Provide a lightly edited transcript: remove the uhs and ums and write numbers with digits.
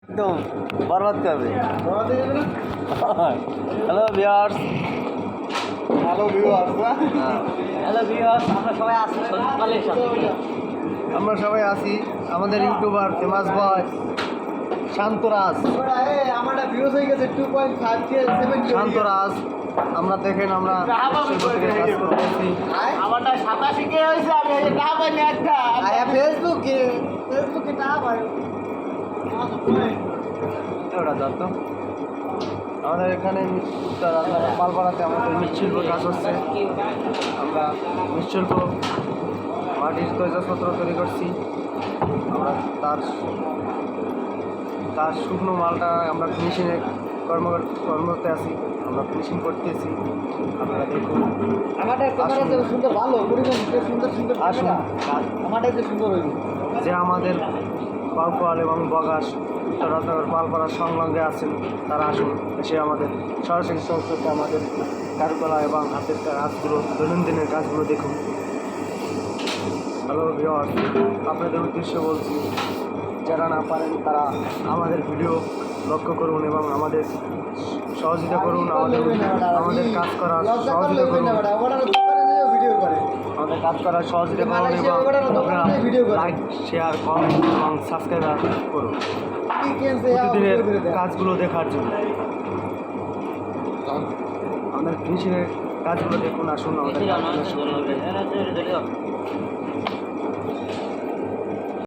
একদম বরবাদ করবে। Hello viewers, hello viewers, hello viewers, আমরা সবাই আছি সকালের সাথে। আমরা সবাই আছি আমাদের ইউটিউবার ফেমাস বয় শান্তরাজ। আমার ভিউজ হয়ে গেছে 2.5K 7K শান্তরাজ আমরা দেখেন আমরা কাজ করতেছি। আমারটা 87K হয়েছে। আমি এই টাকা পাইনি একটা ফেসবুকে টাকা পাই ওটা যত আমাদের এখানে পালপাড়াতে আমাদের মৃৎশিল্প কাজ হচ্ছে। আমরা মৃৎশিল্প মাটির তৈজসপত্র তৈরি করছি। আমরা তার শুকনো মালটা আমরা ফিনিশিংয়ে কর্মরতে আছি। আমরা ফিনিশিং করতেছি, আপনারা দেখুন। আমাদের ক্যামেরা যে সুন্দর ভালো পরিমাণ সুন্দর সুন্দর আসুন আমাদের যে সুন্দর হইল যে আমাদের পালপাল এবং বগাস উত্তরানগর পালপাড়ার সংলগ্নে আছেন, তারা আসুন এসে আমাদের সরাসরি সংস্কৃতি আমাদের কারুকলা এবং হাতের কাজগুলো দৈনন্দিনের কাজগুলো দেখুন। হ্যালো ভিউয়ার্স, আপনাদের উদ্দেশ্যে বলছি, যারা না পারেন তারা আমাদের ভিডিও লক্ষ্য করুন এবং আমাদের সহযোগিতা করুন। আমাদের কাজ করার সহযোগিতা করুন। আমাদের কাজ করার সহযোগিতা করুন এবং আপনারা লাইক, শেয়ার, কমেন্ট এবং সাবস্ক্রাইব করুন প্রতিদিনের কাজগুলো দেখার জন্য। আমাদের ফিনিশিংয়ের কাজগুলো দেখুন। আসুন আমাদের